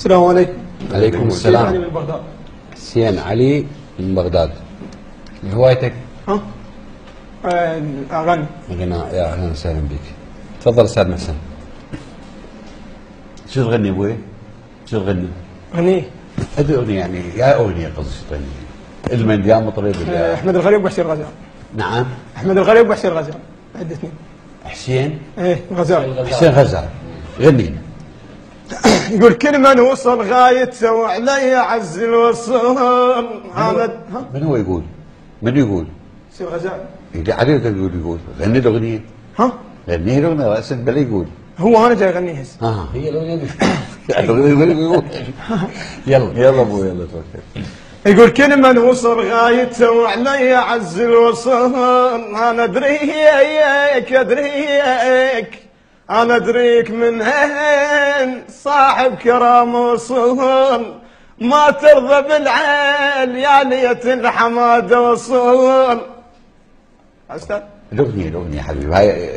السلام عليكم. عليكم السلام. علي من بغداد. حسين علي من بغداد. هوايتك؟ ها؟ اغاني. غناء. يا اهلا وسهلا بك. تفضل استاذ محسن. شو تغني ابوي؟ شو تغني؟ غنيه. هذه اغنيه يعني يا اغنيه قصدي شو تغني؟ المن يا مطرب احمد الغريب وحسين غزال. نعم. احمد الغريب وحسين غزال. عندي اثنين. حسين؟ ايه غزال. حسين غزال. غني. يقول كل من وصل غايته وعلي عز الوصول. هذا من هو يقول؟ من يقول؟ حسين غزال. اللي عليك يقول غني الاغنيه. ها؟ غني الاغنيه راسا بلا يقول. هو انا جاي اغنيها هسه. هي الاغنيه. يلا يلا ابوي يلا توكل. يقول كل من وصل غايته وعلي عز الوصول. انا ادريك انا ادريك من هين صاحب كرام وصول. ما ترضى بالعين يا ليت الحماده وصول. استاذ الاغنيه حبيبي هاي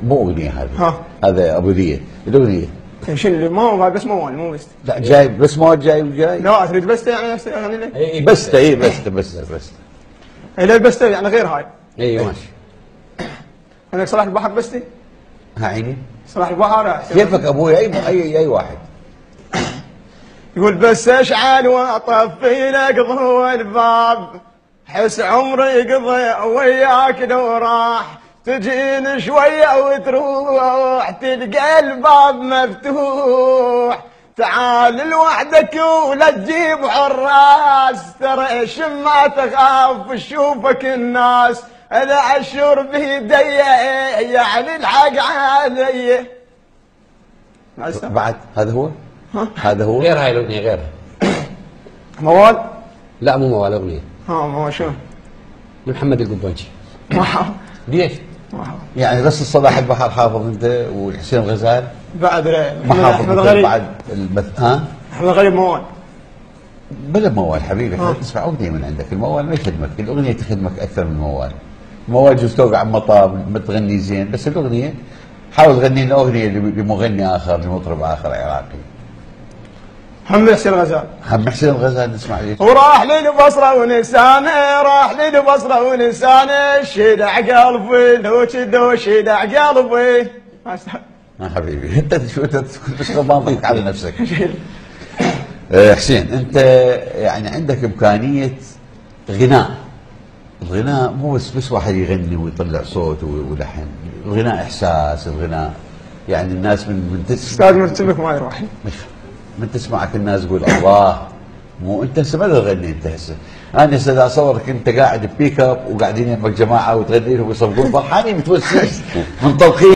مو اغنيه هذه. هذا ابو ذيه الاغنيه. شنو اللي ما بس موال مو بس. لا جاي بس ما جاي وجاي. لا تريد بسته يعني اغني لك؟ اي بسته اي بسته. لا البسته يعني غير هاي. اي ماشي. عندك صلاح البحر بستي؟ ها عيني. صلاح البحر كيفك ابوي اي واحد. يقول بس اشعل واطفي لك ضوء الباب. حس عمري يقضي وياك لو راح. تجين شويه وتروح تلقى الباب مفتوح. تعال لوحدك ولا تجيب حراس. ترى ما تخاف تشوفك الناس. انا اشعر بيدي يعني الحق علي. بعد هذا هو؟ هذا هو؟ غير هاي الاغنيه غيرها. موال؟ لا مو موال اغنيه. موال شو؟ محمد القبانجي. ليش؟ يعني بس الصلاح البحر حافظ انت والحسين غزال؟ بعد ما حافظ احمد الغريب. بعد ها؟ احمد الغريب موال. بلا موال حبيبي تسمع اغنيه من عندك. الموال ما يخدمك، الاغنيه تخدمك اكثر من الموال. الموال جوز توقع مطاب ما تغني زين، بس الاغنيه حاول تغني لنا اغنيه لمغني اخر لمطرب اخر عراقي. محمد حسين غزال. محمد حسين غزال نسمع ليش؟ وراح للبصره ونسانه راح للبصره ونسانه شدع قلبي لو شدع قلبي. حبيبي انت شو تشغل ماضيك على نفسك. حسين انت يعني عندك امكانيه غناء. الغناء مو بس واحد يغني ويطلع صوت ولحن. الغناء احساس. الغناء يعني الناس من استاذ مرتبك ما يروح. من تسمعك الناس تقول الله. مو انت هسه ما تغني انت هسه. انا هسه اصورك انت قاعد ببيك اب وقاعدين يمك جماعه وتغني لهم ويصفقون فرحانين متوسعين منطلقين.